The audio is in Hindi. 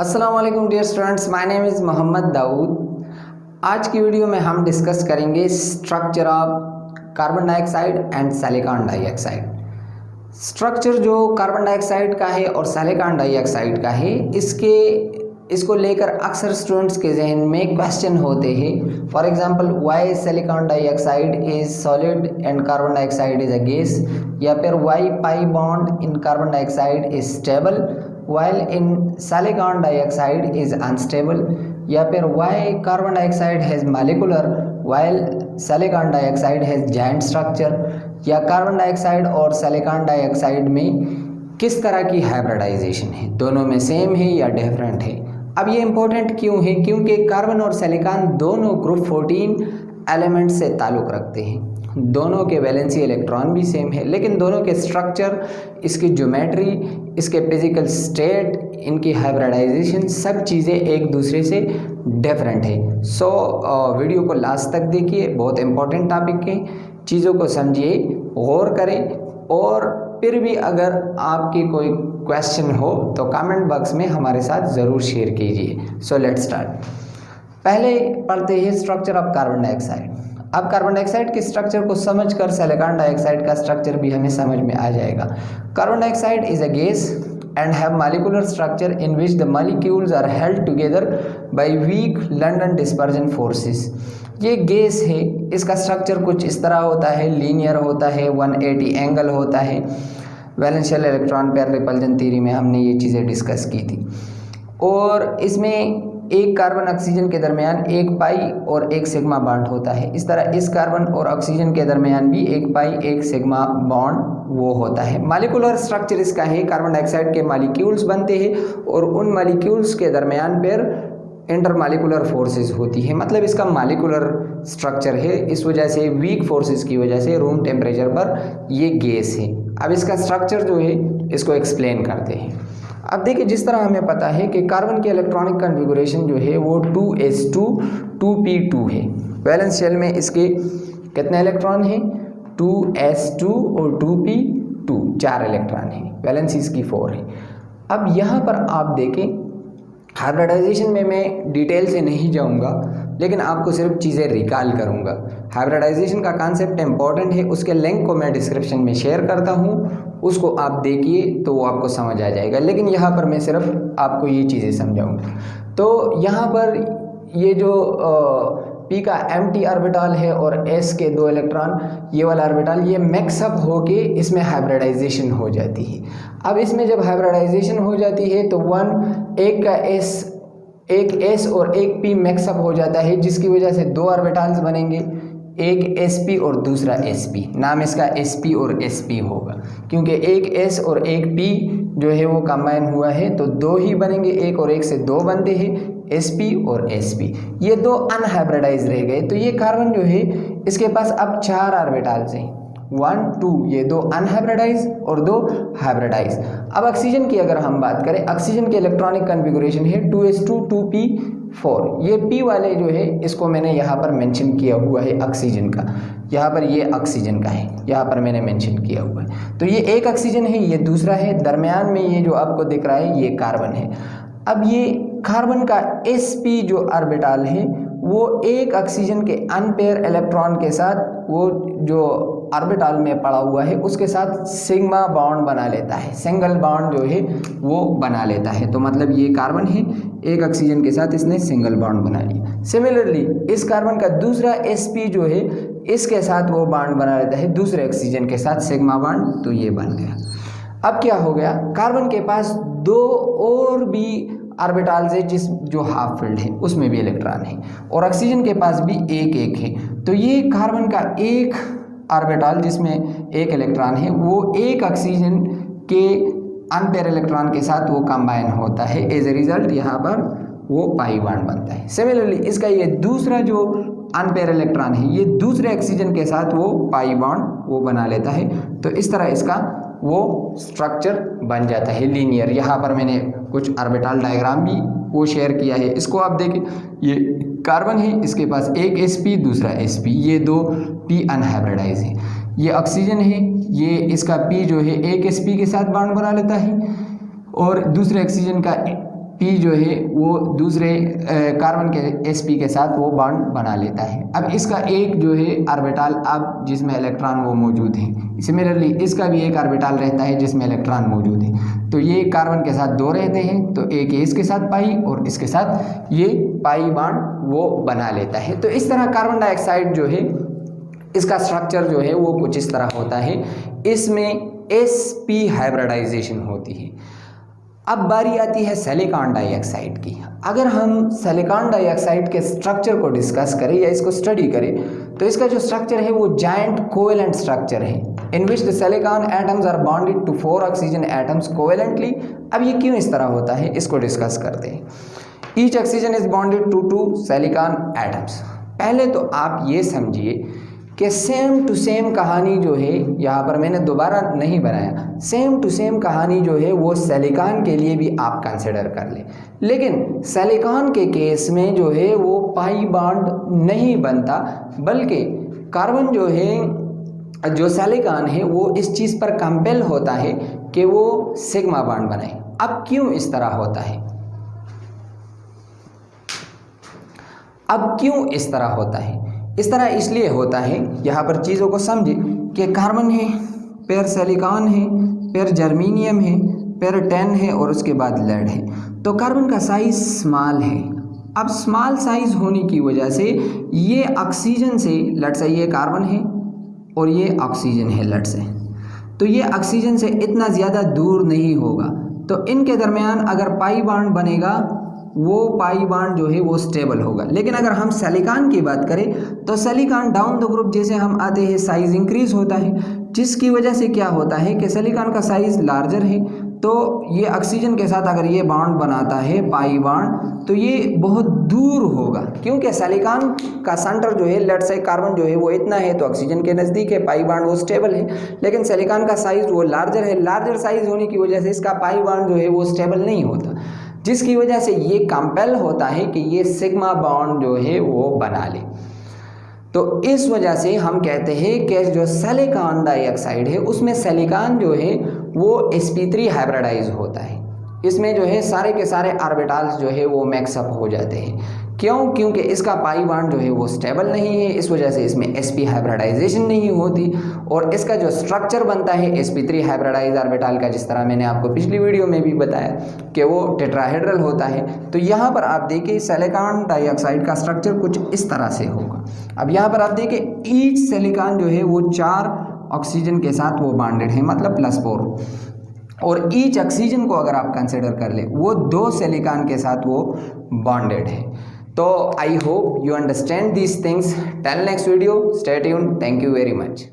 अस्सलाम वालेकुम dear students, my name is Mohammad Daud. आज की वीडियो में हम डिस्कस करेंगे structure of carbon dioxide and silicon dioxide. Structure जो कार्बन डाइऑक्साइड का है और सिलिकॉन डाइऑक्साइड का है, इसको लेकर अक्सर स्टूडेंट्स के जहन में क्वेश्चन होते हैं। For example, why silicon dioxide is solid and carbon dioxide is a gas, या फिर why pi bond in carbon dioxide is stable while in silicon dioxide is unstable, या फिर why carbon dioxide has molecular while silicon dioxide has giant structure, या कार्बन डाइऑक्साइड और सिलिकॉन डाइऑक्साइड में किस तरह की हाइब्रिडाइजेशन है, दोनों में सेम है या डिफरेंट है। अब ये इम्पोर्टेंट क्यों है? क्योंकि कार्बन और सिलिकॉन दोनों ग्रुप 14 एलिमेंट से ताल्लुक़ रखते हैं, दोनों के वैलेंसी इलेक्ट्रॉन भी सेम है, लेकिन दोनों के स्ट्रक्चर, इसकी ज्योमेट्री, इसके फिजिकल स्टेट, इनकी हाइब्रिडाइजेशन, सब चीज़ें एक दूसरे से डिफरेंट है। सो वीडियो को लास्ट तक देखिए, बहुत इंपॉर्टेंट टॉपिक है, चीज़ों को समझिए, गौर करें, और फिर भी अगर आपकी कोई क्वेश्चन हो तो कमेंट बॉक्स में हमारे साथ ज़रूर शेयर कीजिए। So let's start. पहले पढ़ते हैं स्ट्रक्चर ऑफ कार्बन डाइऑक्साइड। अब कार्बन डाइऑक्साइड के स्ट्रक्चर को समझकर सिलिकॉन डाइऑक्साइड का स्ट्रक्चर भी हमें समझ में आ जाएगा। Carbon dioxide is a gas and have molecular structure in which the molecules are held together by weak London dispersion forces. ये गैस है, इसका स्ट्रक्चर कुछ इस तरह होता है, लीनियर होता है, 180 एंगल होता है। वैलेंशियल इलेक्ट्रॉन पेयर रिपल्जन थ्योरी में हमने ये चीज़ें डिस्कस की थी। और इसमें एक कार्बन ऑक्सीजन के दरमियान एक पाई और एक सिग्मा बॉन्ड होता है। इस तरह इस कार्बन और ऑक्सीजन के दरमियान भी एक पाई एक सिग्मा बॉन्ड वो होता है। मॉलिक्यूलर स्ट्रक्चर इसका है, कार्बन डाइऑक्साइड के मॉलिक्यूल्स बनते हैं और उन मॉलिक्यूल्स के दरमियान फिर इंटरमॉलिक्यूलर फोर्सेस होती है, मतलब इसका मॉलिक्यूलर स्ट्रक्चर है। इस वजह से वीक फोर्सेस की वजह से रूम टेम्परेचर पर ये गैस है। अब इसका स्ट्रक्चर जो है इसको एक्सप्लेन करते हैं। अब देखिए, जिस तरह हमें पता है कि कार्बन की इलेक्ट्रॉनिक कन्फिगुरेशन जो है वो 2s2 2p2 है। वैलेंस शेल में इसके कितने इलेक्ट्रॉन हैं? 2s2 और 2p2, 4 इलेक्ट्रॉन हैं। वैलेंस इसकी 4 है। अब यहाँ पर आप देखें, हाइब्रिडाइजेशन में मैं डिटेल से नहीं जाऊँगा, लेकिन आपको सिर्फ चीज़ें रिकॉल करूँगा। हाइब्रिडाइजेशन का कॉन्सेप्ट इंपॉर्टेंट है, उसके लिंक को मैं डिस्क्रिप्शन में शेयर करता हूँ, उसको आप देखिए तो वो आपको समझ आ जाएगा। लेकिन यहाँ पर मैं सिर्फ आपको ये चीज़ें समझाऊँगा। तो यहाँ पर ये जो p का एम्प्टी ऑर्बिटल है और s के 2 इलेक्ट्रॉन, ये वाला ऑर्बिटल, ये मिक्सअप होके इसमें हाइब्रिडाइजेशन हो जाती है। अब इसमें जब हाइब्रिडाइजेशन हो जाती है तो एक s और एक p मिक्सअप हो जाता है, जिसकी वजह से 2 ऑर्बिटल्स बनेंगे, एक sp और दूसरा sp। नाम इसका sp और sp होगा, क्योंकि एक s और एक p जो है वो कंबाइन हुआ है, तो 2 ही बनेंगे। एक और एक से 2 बनते हैं, sp और sp। ये 2 अनहाइब्रिडाइज रह गए। तो ये कार्बन जो है इसके पास अब 4 ऑर्बिटल्स हैं, 1 2, ये 2 अनहाइब्रिडाइज और 2 हाइब्रिडाइज। अब ऑक्सीजन की अगर हम बात करें, ऑक्सीजन की इलेक्ट्रॉनिक कन्फिगुरेशन है 2s2 2p4। ये p वाले जो है इसको मैंने यहाँ पर मेंशन किया हुआ है ऑक्सीजन का, यहाँ पर ये ऑक्सीजन का है, यहाँ पर मैंने मेंशन किया हुआ है। तो ये एक ऑक्सीजन है, ये दूसरा है, दरमियान में ये जो आपको दिख रहा है ये कार्बन है। अब ये कार्बन का sp जो ऑर्बिटल है वो एक ऑक्सीजन के अनपेयर इलेक्ट्रॉन के साथ, वो जो ऑर्बिटल में पड़ा हुआ है उसके साथ सिग्मा बॉन्ड बना लेता है, सिंगल बॉन्ड जो है वो बना लेता है। तो मतलब ये कार्बन है, एक ऑक्सीजन के साथ इसने सिंगल बॉन्ड बना लिया। सिमिलरली इस कार्बन का दूसरा sp जो है इसके साथ वो बॉन्ड बना लेता है दूसरे ऑक्सीजन के साथ, सिग्मा बॉन्ड, तो ये बन गया। अब क्या हो गया, कार्बन के पास 2 और भी ऑर्बिटल्स है जो हाफ फिल्ड है, उसमें भी इलेक्ट्रॉन है, और ऑक्सीजन के पास भी एक है। तो ये कार्बन का एक ऑर्बिटल जिसमें एक इलेक्ट्रॉन है वो एक ऑक्सीजन के अनपेयर इलेक्ट्रॉन के साथ वो कंबाइन होता है। एज ए रिजल्ट यहाँ पर वो पाई बॉन्ड बनता है। सिमिलरली इसका ये दूसरा जो अनपेयर इलेक्ट्रॉन है ये दूसरे ऑक्सीजन के साथ वो पाई बॉन्ड वो बना लेता है। तो इस तरह इसका वो स्ट्रक्चर बन जाता है लीनियर। यहाँ पर मैंने कुछ ऑर्बिटल डायग्राम भी वो शेयर किया है, इसको आप देखें। ये कार्बन है, इसके पास एक sp दूसरा sp, ये 2 p अनहाइब्रिडाइज है। ये ऑक्सीजन है, ये इसका p जो है एक sp के साथ बॉन्ड बना लेता है और दूसरे ऑक्सीजन का P जो है वो दूसरे कार्बन के sp के साथ वो बॉन्ड बना लेता है। अब इसका एक जो है ऑर्बिटल अब जिसमें इलेक्ट्रॉन वो मौजूद है, सिमिलरली इसका भी एक ऑर्बिटल रहता है जिसमें इलेक्ट्रॉन मौजूद है। तो ये कार्बन के साथ दो रहते हैं, तो एक है इसके साथ पाई और इसके साथ ये पाई बॉन्ड वो बना लेता है। तो इस तरह कार्बन डाइऑक्साइड जो है इसका स्ट्रक्चर जो है वो कुछ इस तरह होता है। इसमें sp हाइब्रिडाइजेशन होती है। अब बारी आती है सिलिकॉन डाइऑक्साइड की। अगर हम सिलिकॉन डाइऑक्साइड के स्ट्रक्चर को डिस्कस करें या इसको स्टडी करें तो इसका जो स्ट्रक्चर है वो जायंट कोवेलेंट स्ट्रक्चर है, in which the silicon atoms are bonded to 4 oxygen atoms covalently. अब ये क्यों इस तरह होता है इसको डिस्कस करते हैं। Each oxygen is bonded to 2 silicon atoms. पहले तो आप ये समझिए कि सेम टू सेम कहानी जो है, यहाँ पर मैंने दोबारा नहीं बनाया, सेम टू सेम कहानी जो है वो सिलिकॉन के लिए भी आप कंसिडर कर लें। लेकिन सिलिकॉन के केस में जो है वो पाई बॉन्ड नहीं बनता, बल्कि कार्बन जो है जो सिलिकॉन है वो इस चीज़ पर कंपेल होता है कि वो सिग्मा बॉन्ड बनाए। अब क्यों इस तरह होता है? अब क्यों इस तरह होता है? इस तरह इसलिए होता है, यहाँ पर चीज़ों को समझे कि कार्बन है, पेयर सिलिकॉन है, पेयर जर्मेनियम है, पेयर टेन है और उसके बाद लेड है। तो कार्बन का साइज स्मॉल है। अब स्मॉल साइज होने की वजह से ये ऑक्सीजन से, लेट से ये कार्बन है और ये ऑक्सीजन है लेट से, तो ये ऑक्सीजन से इतना ज़्यादा दूर नहीं होगा। तो इनके दरमियान अगर पाई बॉन्ड बनेगा वो पाई बॉन्ड जो है वो स्टेबल होगा। लेकिन अगर हम सिलिकॉन की बात करें तो सिलिकॉन डाउन द ग्रुप जैसे हम आते हैं साइज इंक्रीज होता है, जिसकी वजह से क्या होता है कि सिलिकॉन का साइज लार्जर है। तो ये ऑक्सीजन के साथ अगर ये बॉन्ड बनाता है पाई बॉन्ड तो ये बहुत दूर होगा, क्योंकि सिलिकॉन का सेंटर जो है, लेट से कार्बन जो है वो इतना है तो ऑक्सीजन के नज़दीक है, पाई बॉन्ड वो स्टेबल है। लेकिन सिलिकॉन का साइज वो लार्जर है, लार्जर साइज होने की वजह से इसका पाई बॉन्ड जो है वो स्टेबल नहीं होता, जिसकी वजह से ये कंपेल होता है कि ये सिग्मा बॉन्ड जो है वो बना ले। तो इस वजह से हम कहते हैं कि जो सिलिकॉन डाइऑक्साइड है उसमें सिलिकॉन जो है वो sp3 हाइब्रिडाइज होता है। इसमें जो है सारे के सारे ऑर्बिटल्स जो है वो मैक्सअप हो जाते हैं। क्यों? क्योंकि इसका पाई बॉन्ड जो है वो स्टेबल नहीं है, इस वजह से इसमें sp हाइब्रिडाइजेशन नहीं होती और इसका जो स्ट्रक्चर बनता है sp3 हाइब्रिडाइज ऑर्बिटल का, जिस तरह मैंने आपको पिछली वीडियो में भी बताया कि वो टेट्राहेड्रल होता है। तो यहाँ पर आप देखिए सिलिकॉन डाइऑक्साइड का स्ट्रक्चर कुछ इस तरह से होगा। अब यहाँ पर आप देखिए ईच सिलिकॉन जो है वो 4 ऑक्सीजन के साथ वो बॉन्डेड है, मतलब +4, और ईच ऑक्सीजन को अगर आप कंसिडर कर ले वो 2 सिलिकॉन के साथ वो बॉन्डेड है। तो I hope you understand these things. Till next video, stay tuned, thank you very much.